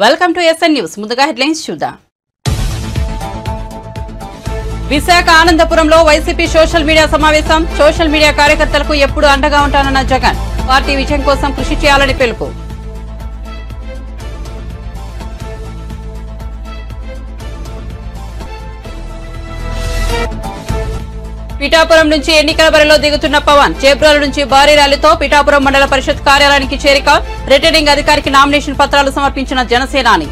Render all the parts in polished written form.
Welcome to SN news. ముందుగా headlines చూద్దాం. విశాఖ ఆనందపురంలో వైసీపీ సోషల్ మీడియా సమావేశం. సోషల్ మీడియా కార్యకర్తలకు ఎప్పుడు అండగా ఉంటానన్న జగన్. పార్టీ విజయం కోసం కృషి చేయాలని పిలుపు. పిఠాపురం నుంచి ఎన్నికల బరిలో దిగుతున్న పవన్. చేబ్రోలు నుంచి భారీ ర్యాలీతో పిఠాపురం మండల పరిషత్ కార్యాలయానికి చేరిక. రిటర్నింగ్ అధికారికి నామినేషన్ పత్రాలు సమర్పించిన జనసేనాని.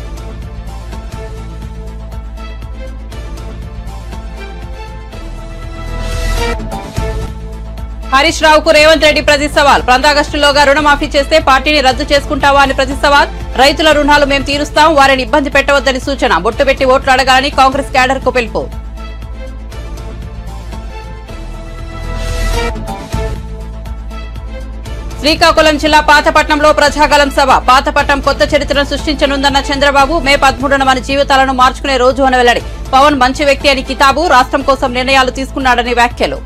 హరీష్ రావుకు రేవంత్ రెడ్డి ప్రతి సవాల్. ఆగస్టులోగా రుణమాఫీ చేస్తే పార్టీని రద్దు చేసుకుంటావా అని ప్రతి సవాల్. రైతుల రుణాలు మేం తీరుస్తాం, వారిని ఇబ్బంది పెట్టవద్దని సూచన. బొట్టు పెట్టి ఓట్లు అడగాలని కాంగ్రెస్ క్యాడర్ కు పిలుపు. శ్రీకాకుళం జిల్లా పాతపట్నంలో ప్రజాగలం సభ. పాతపట్నం కొత్త చరిత్రను సృష్టించనుందన్న చంద్రబాబు. మే 13న మన జీవితాలను మార్చుకునే రోజు అని వెల్లడి. పవన్ మంచి వ్యక్తి అని కితాబు. రాష్ట్రం కోసం నిర్ణయాలు తీసుకున్నాడని వ్యాఖ్యలు.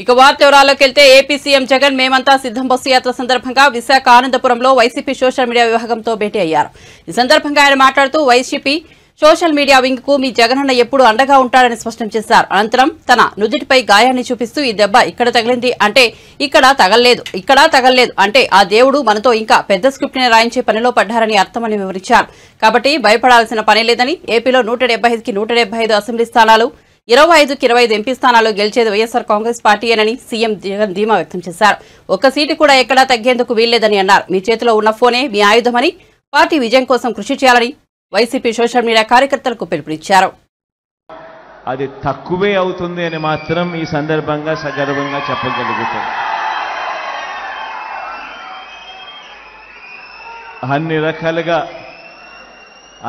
ఇక వార్త వివరాల్లోకి వెళ్తే ఏపీ సీఎం జగన్ మేమంతా సిద్ధం బస్సు యాత్ర సందర్భంగా విశాఖ ఆనందపురంలో వైసీపీ సోషల్ మీడియా విభాగంతో భేటీ అయ్యారు. ఈ సందర్భంగా ఆయన మాట్లాడుతూ వైసీపీ సోషల్ మీడియా వింగ్ కు మీ జగనన్న ఎప్పుడు అండగా ఉంటాడని స్పష్టం చేశారు. అనంతరం తన నుదుటిపై గాయాన్ని చూపిస్తూ ఈ దెబ్బ ఇక్కడ తగిలింది అంటే ఇక్కడ తగలలేదు అంటే ఆ దేవుడు మనతో ఇంకా పెద్ద స్క్రిప్ట్ ని రాయించే పనిలో పడ్డారని అర్థమని వివరించారు. కాబట్టి భయపడాల్సిన పని లేదని. ఏపీలో 175కి 175 అసెంబ్లీ స్థానాలు, 25కి 25 ఎంపీ స్థానాలు గెలిచేది వైఎస్ఆర్ కాంగ్రెస్ పార్టీయేనని సీఎం జగన్ ధీమా వ్యక్తం చేశారు. ఒక్క సీటు కూడా ఎక్కడా తగ్గేందుకు వీల్లేదని అన్నారు. మీ చేతిలో ఉన్న ఫోనే మీ ఆయుధమని, పార్టీ విజయం కోసం కృషి చేయాలని వైసీపీ సోషల్ మీడియా కార్యకర్తలకు పిలుపునిచ్చారు. అది తక్కువే అవుతుంది అని మాత్రం ఈ సందర్భంగా సగర్వంగా చెప్పగలుగుతాం.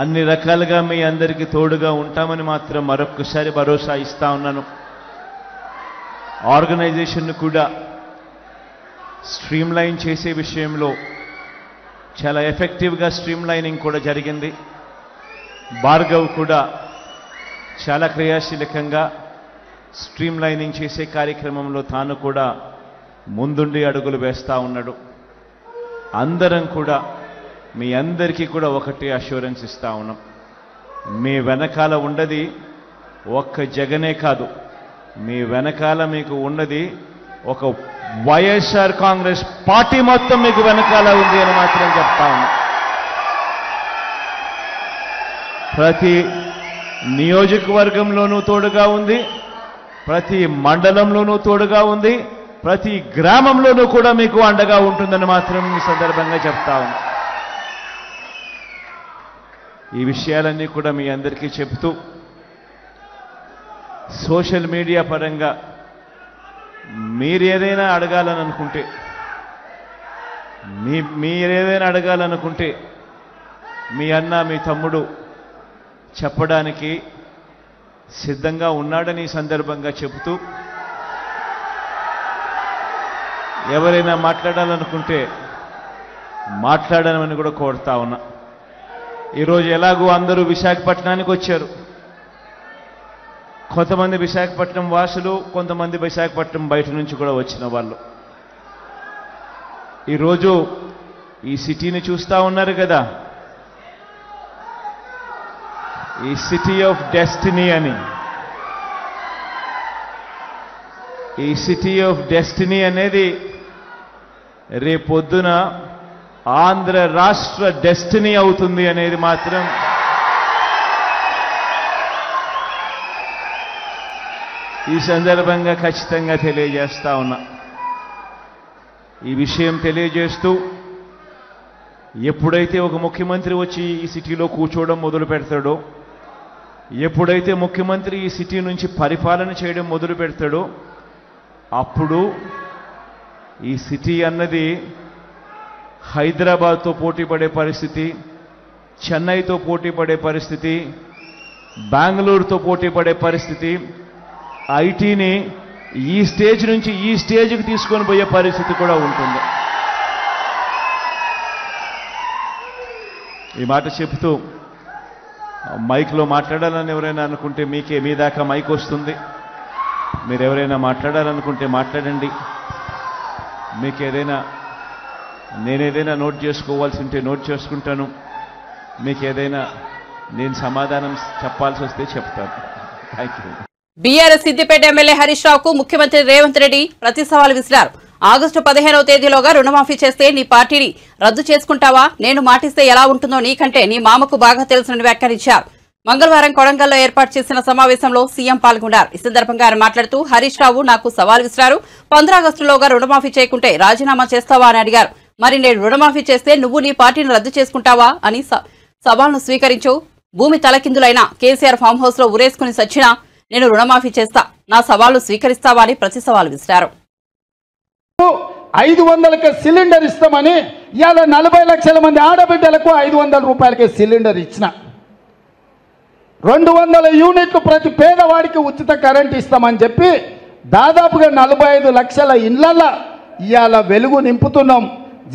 అన్ని రకాలుగా మీ అందరికీ తోడుగా ఉంటామని మాత్రం మరొక్కసారి భరోసా ఇస్తా ఉన్నాను. ఆర్గనైజేషన్ కూడా స్ట్రీమ్లైన్ చేసే విషయంలో చాలా ఎఫెక్టివ్గా స్ట్రీమ్లైనింగ్ కూడా జరిగింది. భార్గవ్ కూడా చాలా క్రియాశీలకంగా స్ట్రీమ్లైనింగ్ చేసే కార్యక్రమంలో తాను కూడా ముందుండి అడుగులు వేస్తూ ఉన్నాడు. అందరం కూడా మీ అందరికీ కూడా ఒకటి అష్యూరెన్స్ ఇస్తా ఉన్నాం. మీ వెనకాల ఉన్నది ఒక్క జగనే కాదు, మీ వెనకాల మీకు ఉన్నది ఒక వైఎస్ఆర్ కాంగ్రెస్ పార్టీ మొత్తం మీకు వెనకాల ఉంది అని మాత్రం చెప్తా ఉన్నాం. ప్రతి నియోజకవర్గంలోనూ తోడుగా ఉంది, ప్రతి మండలంలోనూ తోడుగా ఉంది, ప్రతి గ్రామంలోనూ కూడా మీకు అండగా ఉంటుందని మాత్రం ఈ సందర్భంగా చెప్తా ఉన్నాం. ఈ విషయాలన్నీ కూడా మీ అందరికీ చెప్తూ సోషల్ మీడియా పరంగా మీరేదైనా అడగాలనుకుంటే మీ అన్న మీ తమ్ముడు చెప్పడానికి సిద్ధంగా ఉన్నాడని ఈ సందర్భంగా చెబుతూ ఎవరైనా మాట్లాడాలనుకుంటే మాట్లాడమని కూడా కోరుతా ఉన్నా. ఈరోజు ఎలాగూ అందరూ విశాఖపట్నానికి వచ్చారు. కొంతమంది విశాఖపట్నం వాసులు, కొంతమంది విశాఖపట్నం బయట నుంచి కూడా వచ్చిన వాళ్ళు. ఈరోజు ఈ సిటీని చూస్తూ ఉన్నారు కదా, ఈ సిటీ ఆఫ్ డెస్టినీ అని. ఈ సిటీ ఆఫ్ డెస్టినీ అనేది రేపొద్దున ఆంధ్ర రాష్ట్ర డెస్టినీ అవుతుంది అనేది మాత్రం ఈ సందర్భంగా ఖచ్చితంగా తెలియజేస్తా ఉన్నా. ఈ విషయం తెలియజేస్తూ ఎప్పుడైతే ఒక ముఖ్యమంత్రి వచ్చి ఈ సిటీలో కూర్చోవడం మొదలు పెడతాడో, ఎప్పుడైతే ముఖ్యమంత్రి ఈ సిటీ నుంచి పరిపాలన చేయడం మొదలు పెడతాడో, అప్పుడు ఈ సిటీ అన్నది హైదరాబాద్తో పోటీ పడే పరిస్థితి, చెన్నైతో పోటీ పడే పరిస్థితి, బెంగళూరుతో పోటీ పడే పరిస్థితి, ఐటీని ఈ స్టేజ్ నుంచి ఈ స్టేజ్కి తీసుకొని పోయే పరిస్థితి కూడా ఉంటుంది. ఈ మాట చెబుతూ మైక్లో మాట్లాడాలని ఎవరైనా అనుకుంటే మీ దాకా మైక్ వస్తుంది. మీరు ఎవరైనా మాట్లాడాలనుకుంటే మాట్లాడండి. మీకు ఏదైనా నేను ఏదైనా నోట్ చేసుకోవాల్సి ఉంటే నోట్ చేసుకుంటాను. మీకు ఏదైనా నేను సమాధానం చెప్పాల్సి వస్తే చెప్తాను. Thank you. BRS Siddipet MLA Harish రావుకు ముఖ్యమంత్రి రేవంత్ రెడ్డి ప్రతి సవాల్ విసిరారు. ఆగస్టు 15వ తేదీలోగా రుణమాఫీ చేస్తే నీ పార్టీని రద్దు చేసుకుంటావా? నేను మాటిస్తే ఎలా ఉంటుందో నీకంటే నీ మామకు బాగా తెలుసునని వ్యాఖ్యానించారు. మంగళవారం కొడంగల్లో ఏర్పాటు చేసిన సమావేశంలో సీఎం పాల్గొన్నారు. ఈ సందర్భంగా ఆయన మాట్లాడుతూ హరీష్ రావు నాకు సవాల్ విసిరారు. 15 ఆగస్టులోగా రుణమాఫీ చేయకుంటే రాజీనామా చేస్తావా అని అడిగారు. మరి నేను రుణమాఫీ చేస్తే నువ్వు నీ పార్టీని రద్దు చేసుకుంటావా అని సవాల్ను స్వీకరించు. భూమి తలకిందులైన కేసీఆర్ ఫామ్ హౌస్ లో ఉరేసుకుని సచ్చినా నేను రుణమాఫీ చేస్తా, నా సవాళ్లు స్వీకరిస్తావా అని ప్రతి సవాల్ విసిరారు. 500కి సిలిండర్ ఇస్తామని ఇవాళ 40 లక్షల మంది ఆడబిడ్డలకు 500 రూపాయలకే సిలిండర్ ఇచ్చిన, 200 యూనిట్లు ప్రతి పేదవాడికి ఉచిత కరెంట్ ఇస్తామని చెప్పి దాదాపుగా 45 లక్షల ఇళ్లలో ఇవాళ వెలుగు నింపుతున్నాం.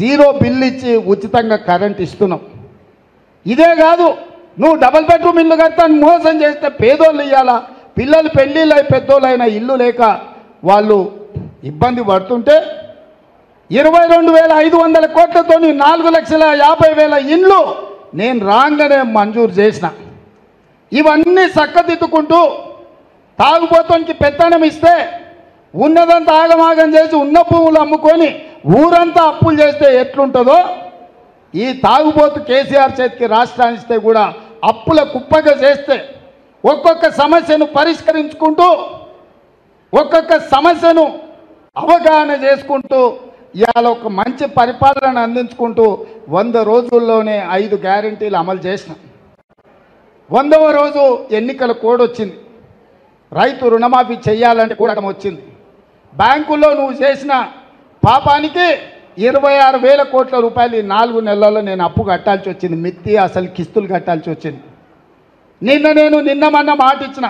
0 బిల్లు ఇచ్చి ఉచితంగా కరెంట్ ఇస్తున్నాం. ఇదే కాదు, నువ్వు డబుల్ బెడ్రూమ్ ఇల్లు కడతాను మోసం చేస్తే పేదోళ్ళు ఇవ్వాల, పిల్లలు పెళ్ళిళ్ళు అయి పెద్దోళ్ళైన ఇల్లు లేక వాళ్ళు ఇబ్బంది పడుతుంటే 22,500 కోట్లతో 4,50,000 ఇండ్లు నేను రాగానే మంజూరు చేసిన. ఇవన్నీ చక్కదిద్దుకుంటూ తాగుబోతానికి పెత్తనం ఇస్తే ఉన్నదంతా ఆగమాగం చేసి ఉన్న భూములు అమ్ముకొని ఊరంతా అప్పులు చేస్తే ఎట్లుంటుందో ఈ తాగుబోతు కేసీఆర్ చేతికి రాష్ట్రాన్ని ఇస్తే కూడా అప్పుల కుప్పగా చేస్తే ఒక్కొక్క సమస్యను పరిష్కరించుకుంటూ ఒక్కొక్క సమస్యను అవగాహన చేసుకుంటూ ఇవాళ ఒక మంచి పరిపాలన అందించుకుంటూ 100 రోజుల్లోనే 5 గ్యారెంటీలు అమలు చేసిన. 100వ రోజు ఎన్నికల కోడ్ వచ్చింది. రైతు రుణమాఫీ చేయాలంటే కూడా వచ్చింది. బ్యాంకుల్లో నువ్వు చేసిన పాపానికి 26,000 కోట్ల రూపాయలు ఈ 4 నెలల్లో నేను అప్పు కట్టాల్సి వచ్చింది. మిత్తి అసలు కిస్తులు కట్టాల్సి వచ్చింది. నిన్న మొన్న మాట ఇచ్చిన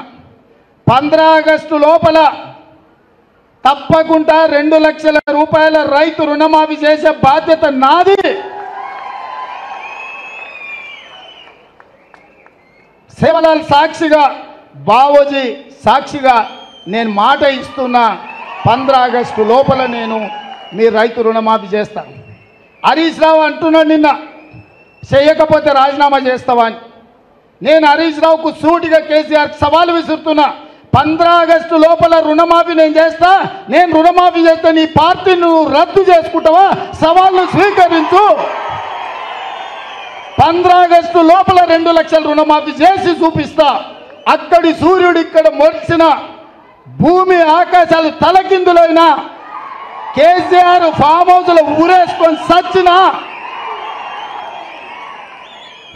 15 ఆగస్టు లోపల తప్పకుండా 2 లక్షల రూపాయల రైతు రుణమాఫీ చేసే బాధ్యత నాది. సేవలాల్ సాక్షిగా, బావోజీ సాక్షిగా నేను మాట ఇస్తున్నా, 15 ఆగస్టు లోపల నేను మీ రైతు రుణమాఫీ చేస్తాను. హరీష్ రావు అంటున్నాడు నిన్న చేయకపోతే రాజీనామా చేస్తావా అని. నేను హరీష్ రావుకు సూటిగా కేసీఆర్ సవాలు విసురుతున్నా, 15 ఆగస్టు లోపల రుణమాఫీ నేను చేస్తా, నేను రుణమాఫీ చేస్తే నీ పార్టీని నువ్వు రద్దు చేసుకుంటావా? సవాళ్ళు స్వీకరించు. 15 ఆగస్టు లోపల 2 లక్షల రుణమాఫీ చేసి చూపిస్తా. అక్కడి సూర్యుడు ఇక్కడ మొలిసిన, భూమి ఆకాశాలు తలకిందులైనా, కేసీఆర్ ఫామ్ హౌస్లో ఊరేసుకొని సచ్చినా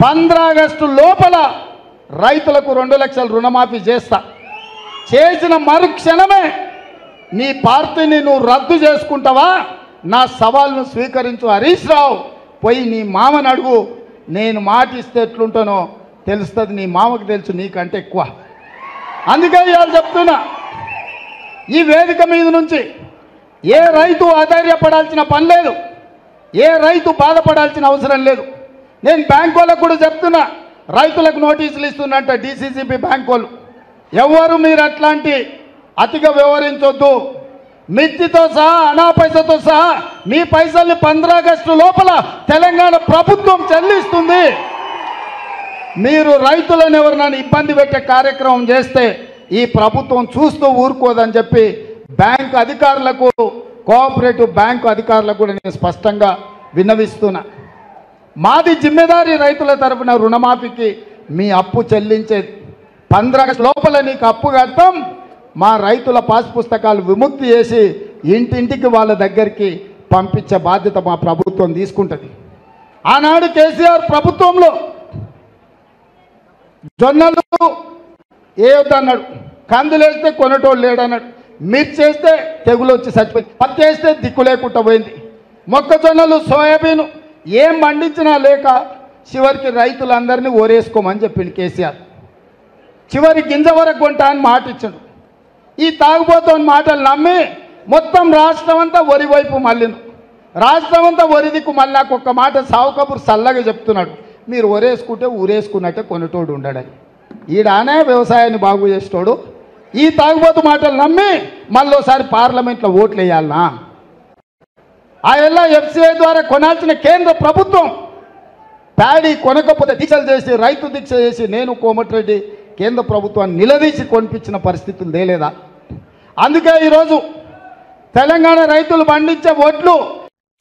15 ఆగస్టు లోపల రైతులకు 2 లక్షల రుణమాఫీ చేస్తా. చేసిన మరుక్షణమే నీ పార్టీని నువ్వు రద్దు చేసుకుంటావా? నా సవాల్ను స్వీకరించు హరీష్ రావు. పోయి నీ మామని అడుగు, నేను మాట ఇస్తే ఎట్లుంటానో తెలుస్తుంది. నీ మామకు తెలుసు నీకంటే ఎక్కువ. అందుకే ఇవాళ చెప్తున్నా, ఈ వేదిక మీద నుంచి ఏ రైతు ఆధైర్యపడాల్సిన పని లేదు, ఏ రైతు బాధపడాల్సిన అవసరం లేదు. నేను బ్యాంక్ వాళ్ళకు కూడా చెప్తున్నా, రైతులకు నోటీసులు ఇస్తున్నట్ట డీసీసీబీ బ్యాంక్ వాళ్ళు, ఎవరు మీరు అట్లాంటి అతిగా వ్యవహరించొద్దు. మిత్తితో సహా అనా పైసతో సహా మీ పైసల్ని 15 ఆగస్టు లోపల తెలంగాణ ప్రభుత్వం చెల్లిస్తుంది. మీరు రైతులను ఎవరినైనా ఇబ్బంది పెట్టే కార్యక్రమం చేస్తే ఈ ప్రభుత్వం చూస్తూ ఊరుకోదని చెప్పి బ్యాంక్ అధికారులకు, కోఆపరేటివ్ బ్యాంకు అధికారులకు కూడా నేను స్పష్టంగా విన్నవిస్తున్నా. మాది జిమ్మెదారీ రైతుల తరఫున రుణమాఫీకి మీ అప్పు చెల్లించేది. 15 ఆగస్టు లోపల నీకు అప్పు కడతాం. మా రైతుల పాస్ పుస్తకాలు విముక్తి చేసి ఇంటింటికి వాళ్ళ దగ్గరికి పంపించే బాధ్యత మా ప్రభుత్వం తీసుకుంటుంది. ఆనాడు కేసీఆర్ ప్రభుత్వంలో జొన్నలు ఏదన్నాడు, కందులేస్తే కొనటోళ్ళు లేడన్నాడు, మిర్చి వేస్తే తెగులు వచ్చి చచ్చిపోయింది, పత్తి వేస్తే దిక్కు లేకుండా పోయింది, మొక్కజొన్నలు సోయాబీన్ ఏం పండించినా లేక చివరికి రైతులందరినీ ఓరేసుకోమని చెప్పిండు కేసీఆర్. చివరి గింజ వరకు కొంటా అని మాట ఇచ్చాడు. ఈ తాగుబోతోని మాటలు నమ్మి మొత్తం రాష్ట్రం అంతా వరి వైపు మళ్ళీను, రాష్ట్రం అంతా వరి దిక్కు మళ్ళీ ఒక్క మాట సావు కబురు చల్లగా చెప్తున్నాడు, మీరు ఒరేసుకుంటే ఊరేసుకున్నట్టే కొనేటోడు ఉండడని. ఈడానే వ్యవసాయాన్ని బాగు చేసేటోడు ఈ తాగుబోతు మాటలు నమ్మి మళ్ళోసారి పార్లమెంట్లో ఓట్లు వేయాలనా? ఆ ఎల్ల FCI ద్వారా కొనాల్సిన కేంద్ర ప్రభుత్వం ప్యాడీ కొనకపోతే దీక్షలు చేసి రైతు దీక్ష చేసి నేను కోమటిరెడ్డి కేంద్ర ప్రభుత్వాన్ని నిలదీసి కొనిపించిన పరిస్థితులు లేలేదా? అందుకే ఈరోజు తెలంగాణ రైతులు పండించే వడ్లు.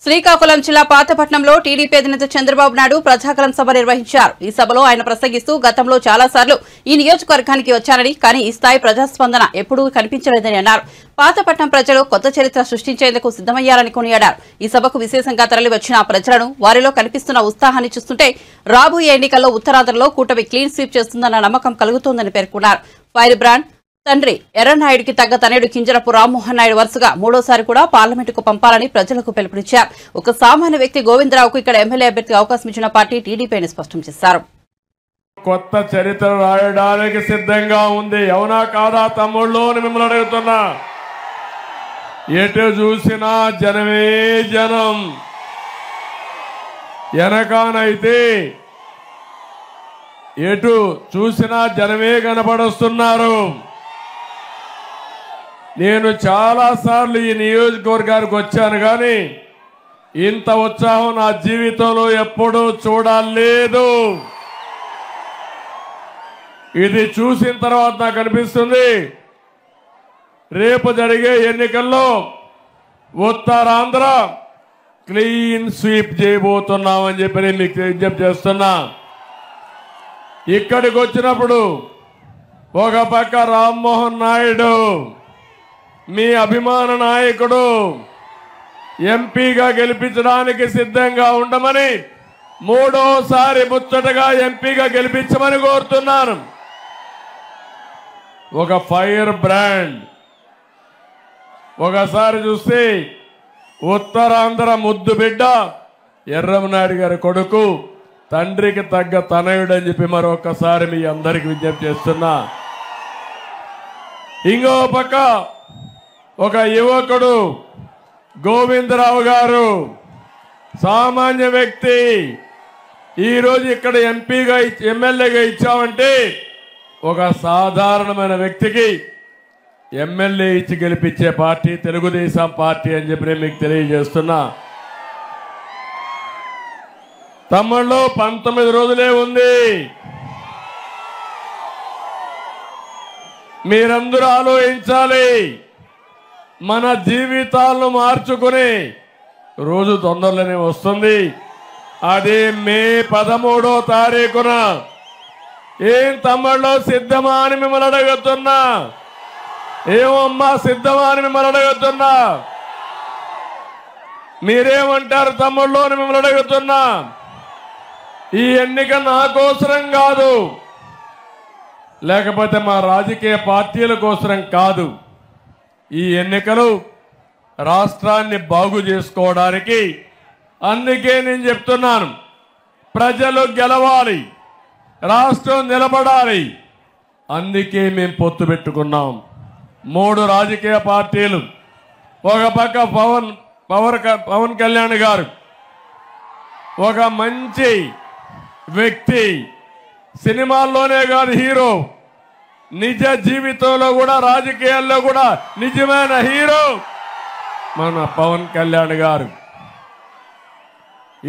శ్రీకాకుళం జిల్లా పాతపట్నంలో టీడీపీ అధినేత చంద్రబాబు నాయుడు ప్రజాగలం సభ నిర్వహించారు. ఈ సభలో ఆయన ప్రసంగిస్తూ గతంలో చాలాసార్లు ఈ నియోజకవర్గానికి వచ్చానని, కానీ ఈ స్థాయి ప్రజాస్పందన ఎప్పుడూ కనిపించలేదని అన్నారు. పాతపట్నం ప్రజలు కొత్త చరిత్ర సృష్టించేందుకు సిద్దమయ్యారని కొనియాడారు. ఈ సభకు విశేషంగా తరలివచ్చిన ప్రజలను, వారిలో కనిపిస్తున్న ఉత్సాహాన్ని చూస్తుంటే రాబోయే ఎన్నికల్లో ఉత్తరాంధ్రలో కూటమి క్లీన్ స్వీప్ చేస్తుందన్న నమ్మకం కలుగుతోందని పేర్కొన్నారు. ఫైర్ బ్రాండ్ తండ్రి ఎర్రనాయుడికి తగ్గ తనయుడు కింజరపు రామ్మోహన్ నాయుడు వరుసగా మూడోసారి కూడా పార్లమెంటుకు పంపాలని ప్రజలకు పిలుపునిచ్చారు. ఒక సామాన్య వ్యక్తి గోవిందరావుకు ఇక్కడ ఎమ్మెల్యే అభ్యర్థిగా అవకాశం ఇచ్చిన పార్టీ టీడీపీని స్పష్టం చేశారు. కొత్త చరిత్ర రాయడానికి సిద్ధంగా ఉంది. అవునా కాదా తమ్ముళ్ళు అని మిమ్మల్ని అడుగుతున్నా. ఎటు చూసినా జనమే జనం. వెనకానైతే ఎటు చూసినా జనమే కనపడుస్తున్నారు. నేను చాలాసార్లు ఈ నియోజకవర్గానికి వచ్చాను, కానీ ఇంత ఉత్సాహం నా జీవితంలో ఎప్పుడూ చూడలేదు. ఇది చూసిన తర్వాత నాకు అనిపిస్తుంది, రేపు జరిగే ఎన్నికల్లో ఉత్తరాంధ్ర క్లీన్ స్వీప్ చేయబోతున్నామని చెప్పి నేను మీకు విజ్ఞప్తి చేస్తున్నా. ఇక్కడికి వచ్చినప్పుడు ఒక పక్క రామ్మోహన్ నాయుడు మీ అభిమాన నాయకుడు ఎంపీగా గెలిపించడానికి సిద్ధంగా ఉండమని, మూడోసారి ముచ్చటగా ఎంపీగా గెలిపించమని కోరుతున్నాను. ఒక ఫైర్ బ్రాండ్. ఒకసారి చూస్తే ఉత్తరాంధ్ర ముద్దు బిడ్డ ఎర్రమనాయుడు గారి కొడుకు, తండ్రికి తగ్గ తనయుడు అని చెప్పి మరొకసారి మీ అందరికి విజ్ఞప్తి చేస్తున్నా. ఇంకో పక్క ఒక యువకుడు గోవిందరావు గారు, సామాన్య వ్యక్తి. ఈరోజు ఇక్కడ ఎంపీగా ఎమ్మెల్యేగా ఇచ్చామంటే ఒక సాధారణమైన వ్యక్తికి ఎమ్మెల్యే ఇచ్చి గెలిపించే పార్టీ తెలుగుదేశం పార్టీ అని చెప్పి నేను మీకు తెలియజేస్తున్నా. తమ్ముళ్ళు 19 రోజులే ఉంది. మీరందరూ ఆలోచించాలి. మన జీవితాలను మార్చుకుని రోజు తొందరలోనే వస్తుంది. అది మే 13వ తారీఖున. ఏం తమ్ముళ్ళు సిద్ధమా అని మిమ్మల్ని అడుగుతున్నా. ఏమమ్మా సిద్ధమా అని మిమ్మల్ని అడుగుతున్నా. మీరేమంటారు తమ్ముళ్ళు అని మిమ్మల్ని అడుగుతున్నా. ఈ ఎన్నిక నా కోసరం కాదు, లేకపోతే మా రాజకీయ పార్టీల కోసరం కాదు. ఈ ఎన్నికలు రాష్ట్రాన్ని బాగు చేసుకోవడానికి. అందుకే నేను చెప్తున్నాను, ప్రజలు గెలవాలి, రాష్ట్రం నిలబడాలి. అందుకే మేము పొత్తు పెట్టుకున్నాం. 3 రాజకీయ పార్టీలు. ఒక పక్క పవన్ కళ్యాణ్ గారు ఒక మంచి వ్యక్తి, సినిమాల్లోనే కాదు హీరో, నిజ జీవితంలో కూడా రాజకీయాల్లో కూడా నిజమైన హీరో మన పవన్ కళ్యాణ్ గారు.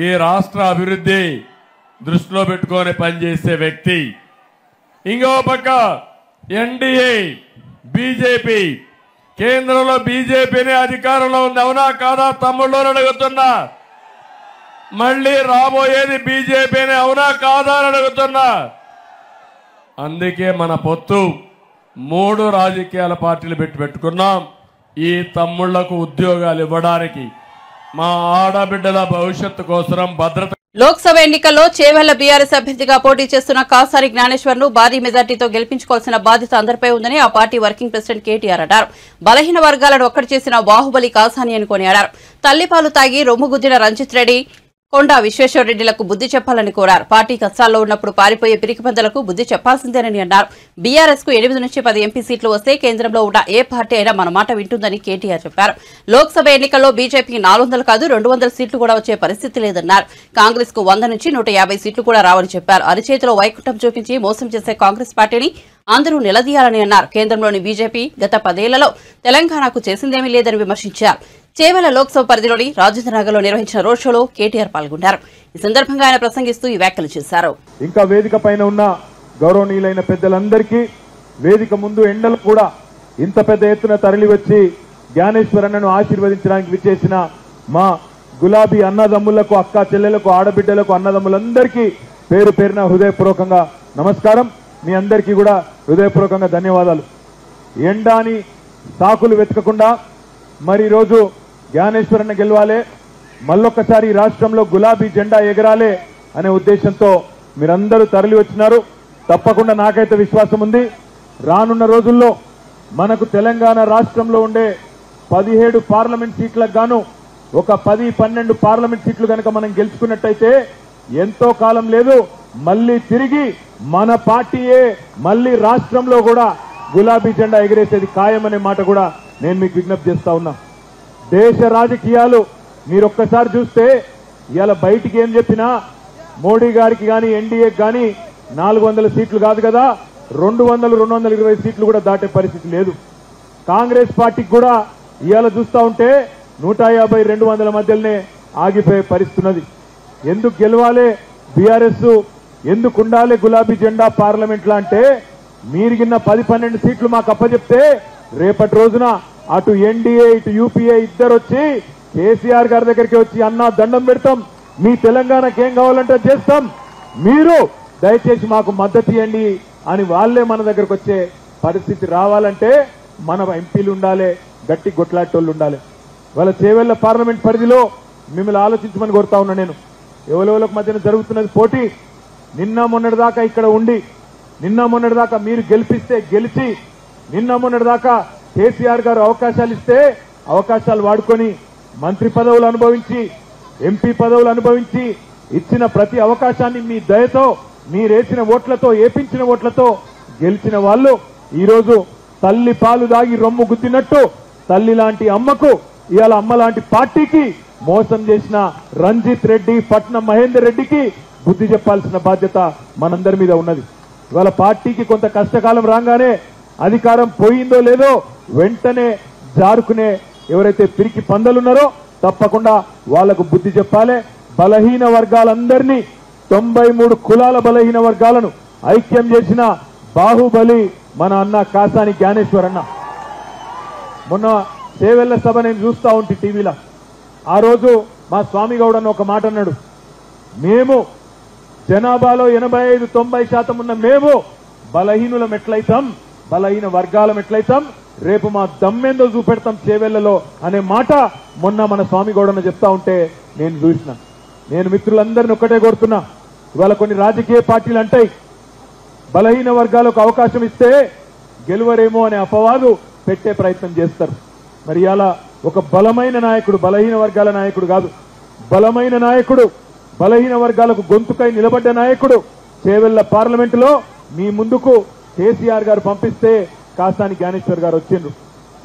ఈ రాష్ట్ర అభివృద్ధి దృష్టిలో పెట్టుకొని పనిచేసే వ్యక్తి. ఇంకో పక్క ఎన్డీఏ బీజేపీ, కేంద్రంలో బీజేపీని అధికారంలో ఉంది. అవునా కాదా తమ్ముళ్ళు అడుగుతున్నా. మళ్ళీ రాబోయేది బీజేపీని. అవునా కాదా అని అడుగుతున్నా. అందుకే మన పొత్తు 3 రాజకీయాల పార్టీలు పెట్టుకున్నాం. ఈ తమ్ముళ్లకు ఉద్యోగాలు ఇవ్వడానికి, మా ఆడబిడ్డల భవిష్యత్తు కోసం భద్రత. లోక్సభ ఎన్నికల్లో చేవెళ్ల బీఆర్ఎస్ అభ్యర్థిగా పోటీ చేస్తున్న కాసారి జ్ఞానేశ్వర్ ను భారీ మెజార్టీతో గెలిపించుకోవాల్సిన బాధ్యత అందరిపై ఉందని ఆ పార్టీ వర్కింగ్ ప్రెసిడెంట్ కేటీఆర్ అన్నారు. బలహీన వర్గాలను ఒక్కటి చేసిన బాహుబలి కాసాని అని కొనియాడారు. తల్లిపాలు తాగి రొమ్ముగుద్దిన రంజిత్ రెడ్డి, కొండా విశ్వేశ్వరరెడ్డిలకు బుద్ధి చెప్పాలని కోరారు. పార్టీ కష్టాల్లో ఉన్నప్పుడు పారిపోయే పిరికిపందలకు బుద్ధి చెప్పాల్సిందేనని అన్నారు. బీఆర్ఎస్ కు 8 నుంచి 10 ఎంపీ సీట్లు వస్తే కేంద్రంలో ఉన్న ఏ పార్టీ అయినా మన మాట వింటుందని కేటీఆర్ చెప్పారు. లోక్సభ ఎన్నికల్లో బీజేపీకి 400 కాదు 200 సీట్లు కూడా వచ్చే పరిస్థితి లేదన్నారు. కాంగ్రెస్ కు 100 నుంచి 150 సీట్లు కూడా రావని చెప్పారు. అరిచేతిలో వైకుంఠం చూపించి మోసం చేసే కాంగ్రెస్ పార్టీని అందరూ నిలదీయాలని అన్నారు. కేంద్రంలోని బీజేపీ గత 10 ఏళ్లలో తెలంగాణకు చేసిందేమీ లేదని విమర్శించారు. చేవెళ్ల లోక్సభ పరిధిలోని రాజేంద్రనగర్లో నిర్వహించిన రోడ్ షోలో కేటీఆర్ పాల్గొన్నారు. ఈ సందర్భంగా ఆయన ప్రసంగిస్తూ ఈ వ్యాఖ్యలు చేశారు. ఇంకా వేదిక పైన ఉన్న గౌరవనీయులైన పెద్దలందరికీ వేదిక ముందు ఎండలు కూడా ఇంత పెద్ద ఎత్తున తరలి వచ్చి జ్ఞానేశ్వరన్నను ఆశీర్వదించడానికి విచ్చేసిన మా గులాబీ అన్నదమ్ములకు, అక్క చెల్లెలకు, ఆడబిడ్డలకు, అన్నదమ్ములందరికీ పేరు పేరున హృదయపూర్వకంగా నమస్కారం. మీ అందరికీ కూడా హృదయపూర్వకంగా ధన్యవాదాలు. ఎండాని సాకులు వెతకకుండా మరి ఈరోజు జ్ఞానేశ్వరన్న గెలవాలే, మళ్ళొక్కసారి రాష్ట్రంలో గులాబీ జెండా ఎగరాలే అనే ఉద్దేశంతో మీరందరూ తరలి వచ్చినారు. తప్పకుండా నాకైతే విశ్వాసం ఉంది, రానున్న రోజుల్లో మనకు తెలంగాణ రాష్ట్రంలో ఉండే 17 పార్లమెంట్ సీట్లకు గాను ఒక 10-12 పార్లమెంట్ సీట్లు కనుక మనం గెలుచుకున్నట్టయితే ఎంతో కాలం లేదు, మళ్ళీ తిరిగి మన పార్టీయే మళ్ళీ రాష్ట్రంలో కూడా గులాబీ జెండా ఎగిరేసేది ఖాయమనే మాట కూడా నేను మీకు విజ్ఞప్తి చేస్తా ఉన్నా. దేశ రాజకీయాలు మీరు ఒక్కసారి చూస్తే ఇవాళ బయటికి ఏం చెప్పినా మోడీ గారికి కానీ ఎన్డీఏకి కానీ 400 సీట్లు కాదు కదా, 200-220 సీట్లు కూడా దాటే పరిస్థితి లేదు. కాంగ్రెస్ పార్టీకి కూడా ఇవాళ చూస్తా ఉంటే 150-200 మధ్యలోనే ఆగిపోయే పరిస్థితి ఉన్నది. ఎందుకు గెలవాలి బీఆర్ఎస్, ఎందుకు ఉండాలి గులాబీ జెండా పార్లమెంట్లో అంటే, మీరు గిన్న 10-12 సీట్లు మాకు అప్పచెప్తే రేపటి రోజున అటు ఎన్డీఏ ఇటు యూపీఏ ఇద్దరు వచ్చి కేసీఆర్ గారి దగ్గరికి వచ్చి అన్నా దండం పెడతాం, మీ తెలంగాణకి ఏం కావాలంటే చేస్తాం, మీరు దయచేసి మాకు మద్దతు ఇవ్వండి అని వాళ్ళే మన దగ్గరకు వచ్చే పరిస్థితి రావాలంటే మన ఎంపీలు ఉండాలి, గట్టి గొట్లాటోళ్ళు ఉండాలి. వాళ్ళ చేవెళ్ల పార్లమెంట్ పరిధిలో మిమ్మల్ని ఆలోచించమని కోరుతా ఉన్నా. నేను ఎవరెవరికి మధ్యన జరుగుతున్నది పోటీ. నిన్న మొన్నటిదాకా ఇక్కడ ఉండి, నిన్న మొన్నటిదాకా మీరు గెలిపిస్తే గెలిచి, నిన్న మొన్నటిదాకా కేసీఆర్ గారు అవకాశాలు ఇస్తే అవకాశాలు వాడుకొని మంత్రి పదవులు అనుభవించి, ఎంపీ పదవులు అనుభవించి, ఇచ్చిన ప్రతి అవకాశాన్ని మీ దయతో, మీరేసిన ఓట్లతో, ఏపించిన ఓట్లతో గెలిచిన వాళ్ళు ఈరోజు తల్లి పాలు దాగి రొమ్ము గుద్దినట్టు తల్లి లాంటి అమ్మకు, ఇవాళ అమ్మ లాంటి పార్టీకి మోసం చేసిన రంజిత్ రెడ్డి, పట్నం మహేందర్ రెడ్డికి బుద్ధి చెప్పాల్సిన బాధ్యత మనందరి మీద ఉన్నది. ఇవాళ పార్టీకి కొంత కష్టకాలం రాగానే అధికారం పోయిందో లేదో వెంటనే జారుకునే ఎవరైతే పిరికి పందలున్నారో తప్పకుండా వాళ్లకు బుద్ధి చెప్పాలి. బలహీన వర్గాలందరినీ 93 కులాల బలహీన వర్గాలను ఐక్యం చేసిన బాహుబలి మన అన్న కాసాని జ్ఞానేశ్వరన్న. మొన్న చేవెళ్ల సభ నేను చూస్తా ఉంటే టీవీలో, ఆ రోజు మా స్వామి గౌడ్ అన్న ఒక మాట అన్నాడు, మేము జనాభాలో 85-90% ఉన్న మేము బలహీనులం ఎట్లయితాం, బలహీన వర్గాలం ఎట్లయితాం, రేపు మా దమ్మెందో చూపెడతాం చేవెళ్లలో అనే మాట మొన్న మన స్వామి గౌడన్న చెప్తా ఉంటే నేను చూసిన. నేను మిత్రులందరినీ ఒక్కటే కోరుతున్నా, ఇవాళ కొన్ని రాజకీయ పార్టీలు అంటాయి బలహీన వర్గాలకు అవకాశం ఇస్తే గెలువరేమో అనే అపవాదు పెట్టే ప్రయత్నం చేస్తారు. మరి ఇలా ఒక బలమైన నాయకుడు, బలహీన వర్గాల నాయకుడు కాదు, బలమైన నాయకుడు, బలహీన వర్గాలకు గొంతుకై నిలబడ్డ నాయకుడు చేవెళ్ల పార్లమెంటులో మీ ముందుకు కేసీఆర్ గారు పంపిస్తే కాసాని జ్ఞానేశ్వర్ గారు వచ్చిండ్రు.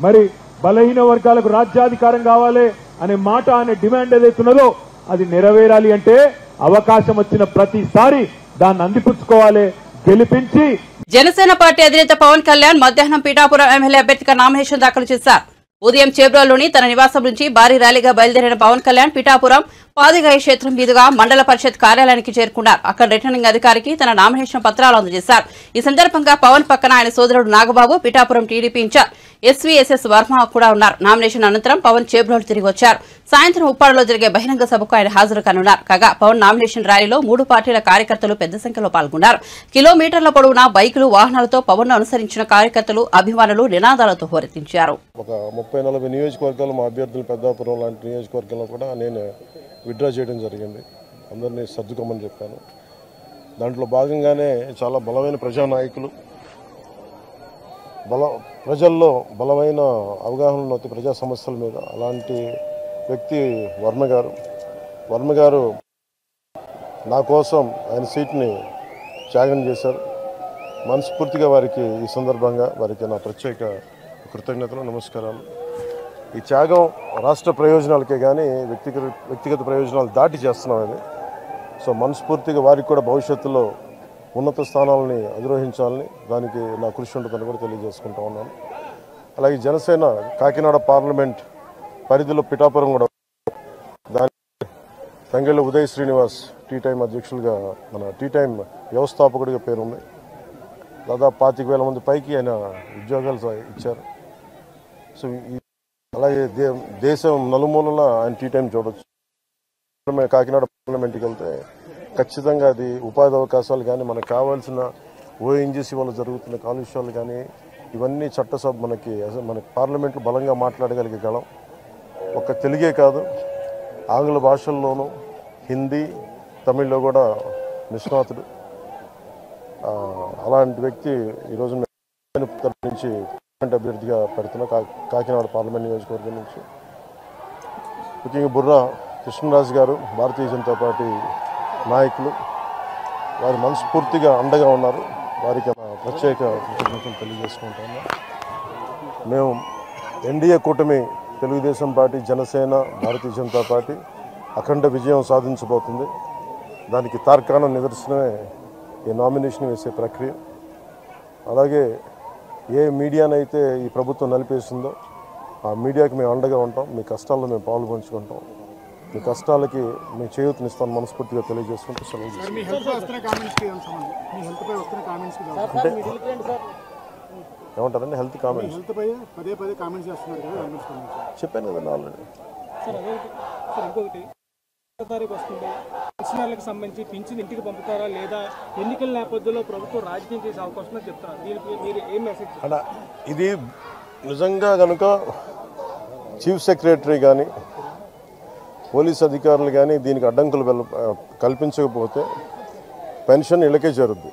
మరి బలహీన వర్గాలకు రాజ్యాధికారం కావాలి అనే మాట, అనే డిమాండ్ ఏదైతున్నదో అది నెరవేరాలి అంటే అవకాశం వచ్చిన ప్రతిసారి దాన్ని అందిపుచ్చుకోవాలి, గెలిపించి. జనసేన పార్టీ అధినేత పవన్ కళ్యాణ్ మధ్యాహ్నం పీఠాపురం ఎమ్మెల్యే అభ్యర్థిగా నామినేషన్ దాఖలు చేశారు. ఉదయం చేబ్రోల్లోని తన నివాసం నుంచి భారీ ర్యాలీగా బయలుదేరిన పవన్ కళ్యాణ్ పీఠాపురం పాదిగాయ క్షేత్రం మీదుగా మండల పరిషత్ కార్యాలయానికి చేరుకున్నారు. అక్కడ రిటర్నింగ్ అధికారికి తన నామినేషన్ పత్రాలు అందజేశారు. ఈ సందర్భంగా పవన్ పక్కన ఆయన సోదరుడు Nagababu, Pithapuram TDP incharge SVSS Varma కూడా ఉన్నారు. నామినేషన్ అనంతరం పవన్ చేబ్రోల్ తిరిగి వచ్చారు. సాయంత్రం ఉప్పాడలో జరిగే బహిరంగ సభకు ఆయన హాజరు కానున్నారు. కాగా పవన్ నామినేషన్ ర్యాలీలో 3 పార్టీల కార్యకర్తలు పెద్ద సంఖ్యలో పాల్గొన్నారు. కిలోమీటర్ల పొడవునా బైకులు, వాహనాలతో పవన్ ను అనుసరించిన కార్యకర్తలు, అభిమానులు నినాదాలతో హోరెత్తించారు. ఒక 30-40 నియోజకవర్గాలు మా అభ్యర్థులు పెద్దాపురం లాంటి నియోజకవర్గంలో కూడా నేను విత్డ్రా చేయడం జరిగింది. అందరినీ సర్దుకోమని చెప్పాను. దాంట్లో భాగంగానే చాలా బలమైన ప్రజానాయకులు, ప్రజల్లో బలమైన అవగాహన ఉన్నది ప్రజా సమస్యల మీద. అలాంటి వ్యక్తి వర్మ గారు నా కోసం ఆయన సీట్ని త్యాగం చేశారు. మనస్ఫూర్తిగా వారికి ఈ సందర్భంగా వారికి నా ప్రత్యేక కృతజ్ఞతలు, నమస్కారాలు. ఈ త్యాగం రాష్ట్ర ప్రయోజనాలకే కానీ వ్యక్తిగత ప్రయోజనాలు దాటి చేస్తున్నాం అది. సో మనస్ఫూర్తిగా వారికి కూడా భవిష్యత్తులో ఉన్నత స్థానాలని అధిరోహించాలని దానికి నా కృషి ఉంటుందని కూడా తెలియజేసుకుంటా ఉన్నాను. అలాగే జనసేన కాకినాడ పార్లమెంట్ పరిధిలో పిఠాపురం కూడా దాని తంగెళ్ళ ఉదయ్ శ్రీనివాస్ టీ టైం అధ్యక్షులుగా మన టీ టైం వ్యవస్థాపకుడిగా పేరుంది. దాదాపు 25,000 మంది పైకి ఆయన ఉద్యోగాలు ఇచ్చారు. సో అలాగే దేశం నలుమూలలా ఆయన టీ టైం చూడొచ్చు. కాకినాడ పార్లమెంట్కి వెళ్తే ఖచ్చితంగా అది ఉపాధి అవకాశాలు కానీ మనకు కావాల్సిన ఓఎన్జీసీ వల్ల జరుగుతున్న కాలుష్యాలు కానీ ఇవన్నీ చట్టసభ మనకి పార్లమెంట్లో బలంగా మాట్లాడగలిగేగలం. ఒక్క తెలుగే కాదు, ఆంగ్ల భాషల్లోనూ హిందీ తమిళ్లో కూడా నిష్ణాతుడు. అలాంటి వ్యక్తి ఈరోజు నుంచి అభ్యర్థిగా పెడుతున్న కాకినాడ పార్లమెంట్ నియోజకవర్గం నుంచి. ముఖ్యంగా బుర్రా కృష్ణరాజు గారు భారతీయ జనతా పార్టీ నాయకులు, వారు మనస్ఫూర్తిగా అండగా ఉన్నారు. వారికి ప్రత్యేక కృతజ్ఞతలు తెలియజేసుకుంటాము. మేము ఎన్డీఏ కూటమి తెలుగుదేశం పార్టీ, జనసేన, భారతీయ జనతా పార్టీ అఖండ విజయం సాధించబోతుంది. దానికి తార్కాణ నిదర్శనమే ఈ నామినేషన్ వేసే ప్రక్రియ. అలాగే ఏ మీడియానైతే ఈ ప్రభుత్వం నలిపేసిందో ఆ మీడియాకి మేము అండగా ఉంటాం. మీ కష్టాల్లో మేము పాలు పంచుకుంటాం. మీ కష్టాలకి మేము చేయూతనిస్తాను మనస్ఫూర్తిగా తెలియజేసుకుంటూ సెలవు. అంటే ఏమంటారండి హెల్త్ కామెంట్స్ చెప్పాను కదండి ఆల్రెడీ. పెన్షనర్లకు సంబంధించి పింఛన్ ఇంటికి పంపుతారా లేదా ఎన్నికల నేపథ్యంలో ప్రభుత్వం రాజకీయం చేసే అవకాశం చెప్తారు. దీనికి మీరు ఏం మెసేజ్? అలా ఇది నిజంగా కనుక చీఫ్ సెక్రటరీ కానీ పోలీస్ అధికారులు కానీ దీనికి అడ్డంకులు కల్పించకపోతే పెన్షన్ ఇళ్ళకే చేరుద్ది.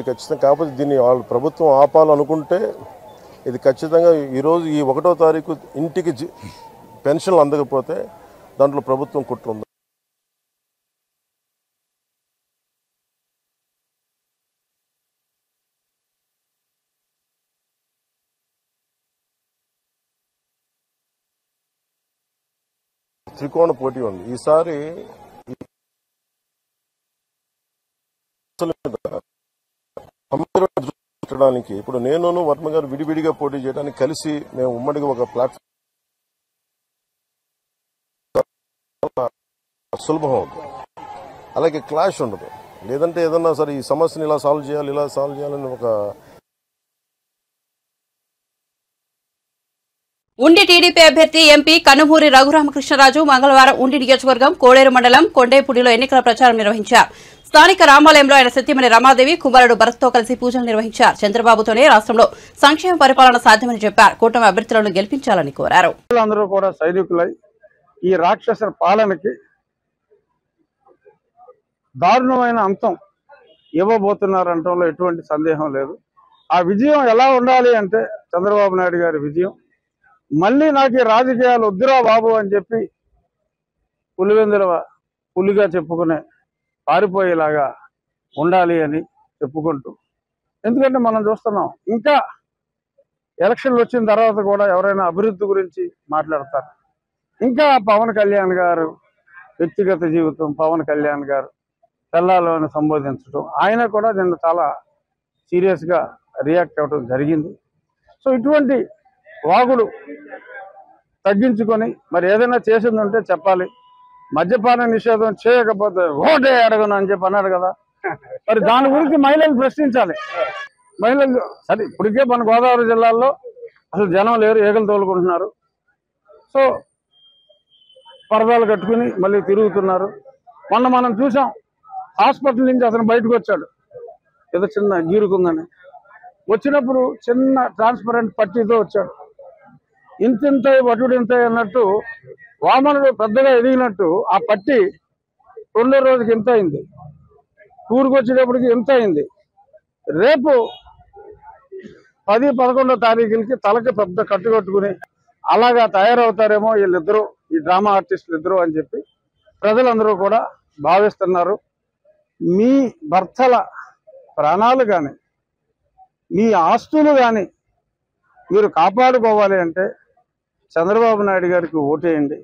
ఖచ్చితంగా. కాకపోతే దీన్ని వాళ్ళు ప్రభుత్వం ఆపాలనుకుంటే ఇది ఖచ్చితంగా ఈరోజు ఈ 1వ తారీఖు ఇంటికి పెన్షన్లు అందకపోతే దాంట్లో ప్రభుత్వం కుట్ర ఉంది. త్రికోణ పోటీ ఉంది ఈసారి. ఇప్పుడు నేను వర్మ గారు విడివిడిగా పోటీ చేయడానికి కలిసి మేము ఉమ్మడిగా ఒక ప్లాట్ఫామ్ సులభం అవుతుంది. అలాగే క్లాష్ ఉండదు. లేదంటే ఏదన్నా సరే ఈ సమస్యను ఇలా సాల్వ్ చేయాలని ఒక ఉండి టీడీపీ అభ్యర్థి ఎంపీ కనుమూరి రఘురామకృష్ణరాజు మంగళవారం ఉండి నియోజకవర్గం కోడేరు మండలం కొండేపూడిలో ఎన్నికల ప్రచారం నిర్వహించారు. స్థానిక రామాలయంలో ఆయన సతీమణి రమాదేవి, కుమారుడు భరత్తో కలిసి పూజలు నిర్వహించారు. చంద్రబాబుతోనే రాష్ట్రంలో సంక్షేమ పరిపాలన సాధ్యమని చెప్పారు. కూటమి అభ్యర్థులను గెలిపించాలని కోరారు. అందరూ కూడా సైనికులై ఈ రాక్షస పాలనకి దారుణమైన అంతం ఇవ్వబోతున్నారంటంలో ఎటువంటి సందేహం లేదు. ఆ విజయం ఎలా ఉండాలి అంటే చంద్రబాబు నాయుడు గారి విజయం. మళ్ళీ నాకు ఈ రాజకీయాలు వద్దురా బాబు అని చెప్పి పులిగా చెప్పుకునే పారిపోయేలాగా ఉండాలి అని చెప్పుకుంటూ, ఎందుకంటే మనం చూస్తున్నాం ఇంకా ఎలక్షన్లు వచ్చిన తర్వాత కూడా ఎవరైనా అభివృద్ధి గురించి మాట్లాడతారు. ఇంకా పవన్ కళ్యాణ్ గారు వ్యక్తిగత జీవితం, పవన్ కళ్యాణ్ గారు తెల్లాలని సంబోధించడం, ఆయన కూడా నిన్న చాలా సీరియస్గా రియాక్ట్ అవ్వడం జరిగింది. సో ఇటువంటి వాగుడు తగ్గించుకొని మరి ఏదైనా చేసిందంటే చెప్పాలి. మద్యపాన నిషేధం చేయకపోతే ఓటే అడగను అని చెప్పి అన్నాడు కదా, మరి దాని గురించి మహిళలు ప్రశ్నించాలి. మహిళలు సరే ఇప్పటికే మన గోదావరి జిల్లాలో అసలు జనం లేరు, ఏగలు తోలుకుంటున్నారు. సో పరదాలు కట్టుకుని మళ్ళీ తిరుగుతున్నారు. మొన్న మనం చూసాం, హాస్పిటల్ నుంచి అతను బయటకు వచ్చాడు ఏదో చిన్న గీరుకుందని. వచ్చినప్పుడు చిన్న ట్రాన్స్పరెంట్ పట్టీతో వచ్చాడు. ఇంతింత వటుడింత అన్నట్టు వామనుడు పెద్దగా ఎదిగినట్టు ఆ పట్టి 2వ రోజుకి ఇంత అయింది, టూర్కి వచ్చేటప్పటికి ఇంత అయింది. రేపు 10, 11వ తారీఖులకి తలకి పెద్ద కట్టుకట్టుకుని అలాగా తయారవుతారేమో వీళ్ళిద్దరూ, ఈ డ్రామా ఆర్టిస్టులు ఇద్దరు అని చెప్పి ప్రజలందరూ కూడా భావిస్తున్నారు. మీ భర్తల ప్రాణాలు కానీ మీ ఆస్తులు కానీ మీరు కాపాడుకోవాలి అంటే చంద్రబాబు నాయుడు గారికి ఓటేయండి,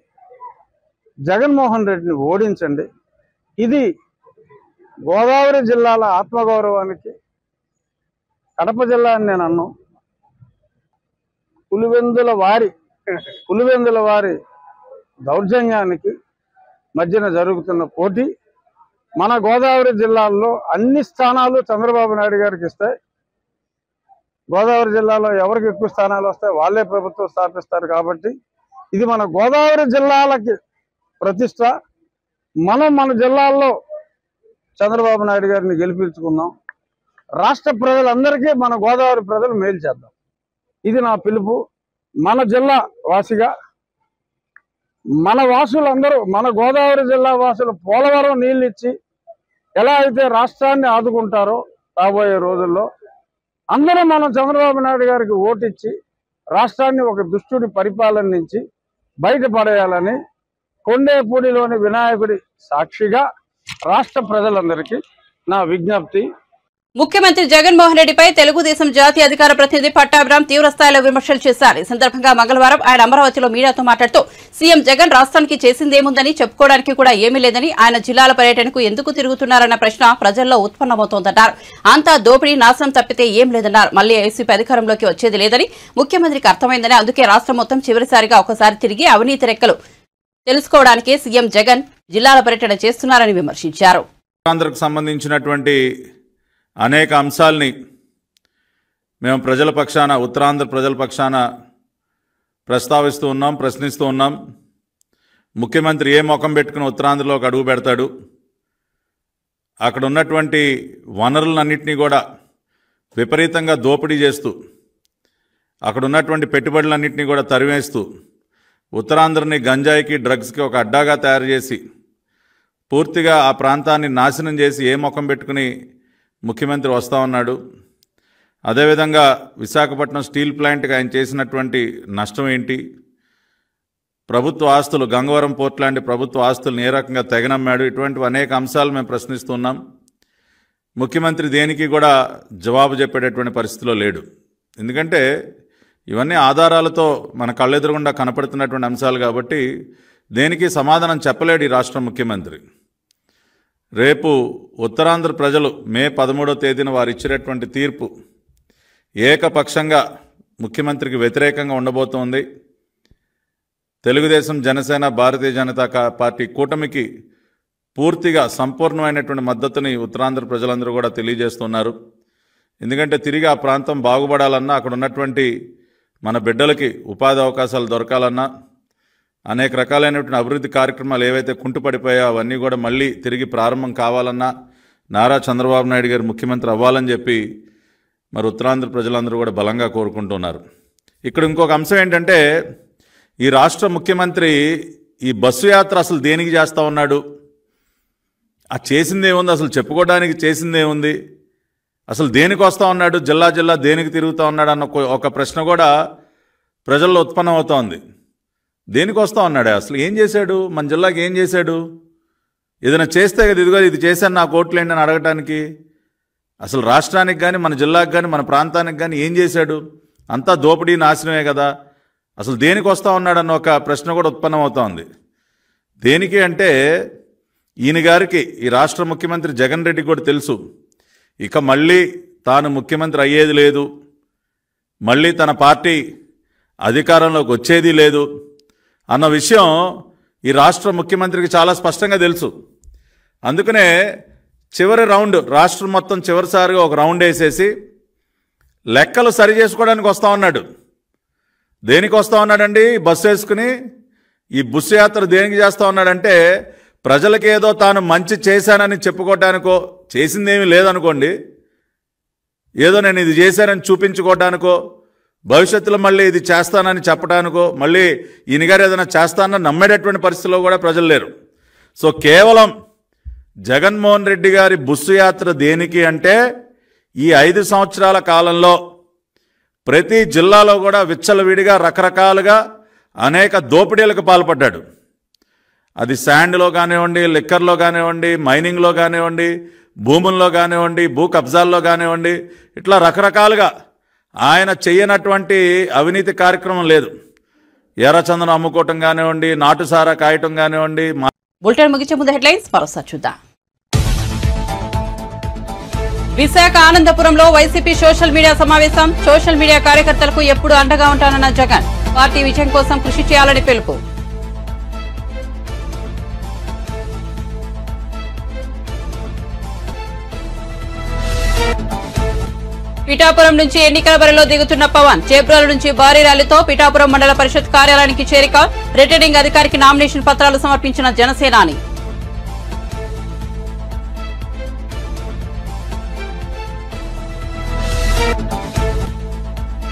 జగన్మోహన్ రెడ్డిని ఓడించండి. ఇది గోదావరి జిల్లాల ఆత్మగౌరవానికి, కడప జిల్లా అని నేను అన్నాను, పులివెందుల వారి దౌర్జన్యానికి మధ్యన జరుగుతున్న పోటీ మన గోదావరి జిల్లాల్లో అన్ని స్థానాలు చంద్రబాబు నాయుడు గారికి ఇస్తాయి. గోదావరి జిల్లాలో ఎవరికి ఎక్కువ స్థానాలు వస్తాయి వాళ్ళే ప్రభుత్వం స్థాపిస్తారు. కాబట్టి ఇది మన గోదావరి జిల్లాలకి ప్రతిష్ట. మన జిల్లాల్లో చంద్రబాబు నాయుడు గారిని గెలిపించుకున్నాం. రాష్ట్ర ప్రజలందరికీ మన గోదావరి ప్రజలు మేలు చేద్దాం. ఇది నా పిలుపు. మన జిల్లా వాసిగా మన వాసులందరూ, మన గోదావరి జిల్లా వాసులు పోలవరం నీళ్ళు ఇచ్చి ఎలా అయితే రాష్ట్రాన్ని ఆదుకుంటారో రాబోయే రోజుల్లో అందరూ మనం చంద్రబాబు నాయుడు గారికి ఓటిచ్చి రాష్ట్రాన్ని ఒక దుష్టుడి పరిపాలన నుంచి బయటపడేయాలని కొండేపూడిలోని వినాయకుడి సాక్షిగా రాష్ట్ర ప్రజలందరికీ నా విజ్ఞప్తి. ముఖ్యమంత్రి జగన్మోహన్ రెడ్డిపై తెలుగుదేశం జాతీయ అధికార ప్రతినిధి పట్టాభిరామ్ తీవ్రస్థాయిలో విమర్శలు చేశారు. ఈ సందర్భంగా మంగళవారం ఆయన అమరావతిలో మీడియాతో మాట్లాడుతూ సీఎం జగన్ రాష్ట్రానికి చేసిందేముందని చెప్పుకోవడానికి కూడా ఏమీ లేదని, ఆయన జిల్లాల పర్యటనకు ఎందుకు తిరుగుతున్నారన్న ప్రశ్న ప్రజల్లో ఉత్పన్నమవుతోందన్నారు. అంతా దోపిడీ నాశనం తప్పితే ఏం లేదన్నారు. మళ్లీ వైసీపీ అధికారంలోకి వచ్చేది లేదని ముఖ్యమంత్రికి అర్థమైందని, అందుకే రాష్ట్రం మొత్తం చివరిసారిగా ఒకసారి తిరిగి అవినీతి రెక్కలు తెలుసుకోవడానికే సీఎం జగన్ జిల్లాల పర్యటన చేస్తున్నారని విమర్శించారు. ఆంధ్రకు సంబంధించినటువంటి అనేక అంశాల్ని మేము ప్రజల పక్షాన, ఉత్తరాంధ్ర ప్రజల పక్షాన ప్రస్తావిస్తూ ఉన్నాం, ప్రశ్నిస్తూ ఉన్నాం. ముఖ్యమంత్రి ఏ ముఖం పెట్టుకుని ఉత్తరాంధ్రలోకి అడుగు పెడతాడు? అక్కడ ఉన్నటువంటి వనరులన్నింటినీ కూడా విపరీతంగా దోపిడీ చేస్తూ, అక్కడ ఉన్నటువంటి పెట్టుబడులన్నింటినీ కూడా తరివేస్తూ, ఉత్తరాంధ్రని గంజాయికి, డ్రగ్స్కి ఒక అడ్డాగా తయారు చేసి పూర్తిగా ఆ ప్రాంతాన్ని నాశనం చేసి ఏ ముఖం పెట్టుకుని ముఖ్యమంత్రి వస్తూ ఉన్నాడు? అదేవిధంగా విశాఖపట్నం స్టీల్ ప్లాంట్కి ఆయన చేసినటువంటి నష్టం ఏంటి? ప్రభుత్వ ఆస్తులు, గంగవరం పోర్ట్ లాంటి ప్రభుత్వ ఆస్తులను ఏ రకంగా తెగనమ్మాడు? ఇటువంటి అనేక అంశాలు మేము ప్రశ్నిస్తున్నాం. ముఖ్యమంత్రి దేనికి కూడా జవాబు చెప్పేటటువంటి పరిస్థితిలో లేడు. ఎందుకంటే ఇవన్నీ ఆధారాలతో మన కళ్ళెదురుగుండా కనపడుతున్నటువంటి అంశాలు కాబట్టి దేనికి సమాధానం చెప్పలేడు ఈ రాష్ట్ర ముఖ్యమంత్రి. రేపు ఉత్తరాంధ్ర ప్రజలు మే 13వ తేదీన వారు ఇచ్చినటువంటి తీర్పు ఏకపక్షంగా ముఖ్యమంత్రికి వ్యతిరేకంగా ఉండబోతోంది. తెలుగుదేశం, జనసేన, భారతీయ జనతా పార్టీ కూటమికి పూర్తిగా సంపూర్ణమైనటువంటి మద్దతుని ఉత్తరాంధ్ర ప్రజలందరూ కూడా తెలియజేస్తున్నారు. ఎందుకంటే తిరిగి ఆ ప్రాంతం బాగుపడాలన్నా, అక్కడ ఉన్నటువంటి మన బిడ్డలకి ఉపాధి అవకాశాలు దొరకాలన్నా, అనేక రకాలైనటువంటి అభివృద్ధి కార్యక్రమాలు ఏవైతే కుంటుపడిపోయాయో అవన్నీ కూడా మళ్ళీ తిరిగి ప్రారంభం కావాలన్నా నారా చంద్రబాబు నాయుడు గారు ముఖ్యమంత్రి అవ్వాలని చెప్పి మరి ఉత్తరాంధ్ర ప్రజలందరూ కూడా బలంగా కోరుకుంటున్నారు. ఇక్కడ ఇంకొక అంశం ఏంటంటే, ఈ రాష్ట్ర ముఖ్యమంత్రి ఈ బస్సు యాత్ర అసలు దేనికి చేస్తూ ఉన్నాడు? ఆ చేసిందేముంది? అసలు చెప్పుకోవడానికి చేసిందేముంది? అసలు దేనికి వస్తూ ఉన్నాడు? జిల్లా జిల్లా దేనికి తిరుగుతూ ఉన్నాడు అన్న ఒక ప్రశ్న కూడా ప్రజల్లో ఉత్పన్నం అవుతోంది. దేనికి వస్తూ ఉన్నాడు? అసలు ఏం చేశాడు? మన జిల్లాకి ఏం చేశాడు? ఏదైనా చేస్తే కదా ఇదిగో ఇది చేశాను నాకు ఓట్లేండి అని అడగటానికి. అసలు రాష్ట్రానికి కానీ, మన జిల్లాకి కానీ, మన ప్రాంతానికి కానీ ఏం చేశాడు? అంతా దోపిడీ, నాశనమే కదా. అసలు దేనికి వస్తూ ఉన్నాడన్న ఒక ప్రశ్న కూడా ఉత్పన్నం అవుతోంది. దేనికి అంటే ఈయన గారికి, ఈ రాష్ట్ర ముఖ్యమంత్రి జగన్ రెడ్డి కూడా తెలుసు ఇక మళ్ళీ తాను ముఖ్యమంత్రి అయ్యేది లేదు, మళ్ళీ తన పార్టీ అధికారంలోకి వచ్చేది లేదు అన్న విషయం ఈ రాష్ట్ర ముఖ్యమంత్రికి చాలా స్పష్టంగా తెలుసు. అందుకనే చివరి రౌండ్, రాష్ట్రం మొత్తం చివరిసారిగా ఒక రౌండ్ వేసేసి లెక్కలు సరి చేసుకోవడానికి వస్తూ ఉన్నాడు. దేనికి వస్తూ ఉన్నాడండి? బస్సు వేసుకుని ఈ బస్సు యాత్ర దేనికి చేస్తూ ఉన్నాడంటే, ప్రజలకి ఏదో తాను మంచి చేశానని చెప్పుకోవటానికో, చేసిందేమీ లేదనుకోండి, ఏదో నేను ఇది చేశానని చూపించుకోవడానికో, భవిష్యత్తులో మళ్ళీ ఇది చేస్తానని చెప్పడానికో, మళ్ళీ ఈయన గారు ఏదైనా చేస్తానని నమ్మేటటువంటి పరిస్థితిలో కూడా ప్రజలు లేరు. సో కేవలం జగన్మోహన్ రెడ్డి గారి బస్సు యాత్ర దేనికి అంటే, ఈ 5 సంవత్సరాల కాలంలో ప్రతి జిల్లాలో కూడా విచ్చలవిడిగా రకరకాలుగా అనేక దోపిడీలకు పాల్పడ్డాడు. అది శాండ్లో కానివ్వండి, లిక్కర్లో కానివ్వండి, మైనింగ్లో కానివ్వండి, భూముల్లో కానివ్వండి, భూ కబ్జాల్లో కానివ్వండి, ఇట్లా రకరకాలుగా ఆయన చేయనటువంటి అవినీతి కార్యక్రమం లేదు. ఎర్రచందనం అమ్ముకోవటం కానివ్వండి, నాటుసారా కాయటం కానివ్వండి. బులెటిన్ ముగించే ముందు హెడ్లైన్స్ మరోసారి చూద్దాం. విశాఖ ఆనందపురంలో వైసీపీ సోషల్ మీడియా సమావేశం. సోషల్ మీడియా కార్యకర్తలకు ఎప్పుడు అండగా ఉంటానన్న జగన్. పార్టీ విజయం కోసం కృషి చేయాలని పిలుపు. పిఠాపురం నుంచి ఎన్నికల బరిలో దిగుతున్న పవన్. చేబ్రోలు నుంచి భారీ ర్యాలీతో పిఠాపురం మండల పరిషత్ కార్యాలయానికి చేరిక. రిటర్నింగ్ అధికారికి నామినేషన్ పత్రాలు సమర్పించిన జనసేనాని.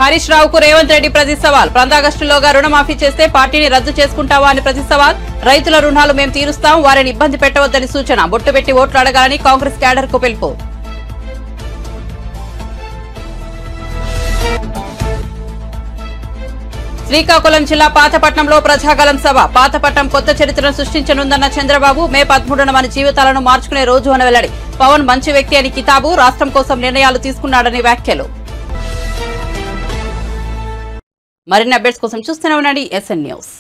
హరీష్ రావుకు రేవంత్ రెడ్డి ప్రతి సవాల్. ఆగస్టులోగా రుణమాఫీ చేస్తే పార్టీని రద్దు చేసుకుంటావా అని ప్రతి సవాల్. రైతుల రుణాలు మేం తీరుస్తాం, వారిని ఇబ్బంది పెట్టవద్దని సూచన. బొట్టు పెట్టి ఓట్లు అడగాలని కాంగ్రెస్ క్యాడర్ కు పిలుపు. శ్రీకాకుళం జిల్లా పాతపట్నంలో ప్రజాగలం సభ. పాతపట్నం కొత్త చరిత్రను సృష్టించనుందన్న చంద్రబాబు. మే 13న మన జీవితాలను మార్చుకునే రోజు అని వెల్లడి. పవన్ మంచి వ్యక్తి అని కితాబు. రాష్ట్రం కోసం నిర్ణయాలు తీసుకున్నాడని వ్యాఖ్యలు. మరిన్ని అప్డేట్స్ కోసం చూస్తూనే ఉండండి SN న్యూస్.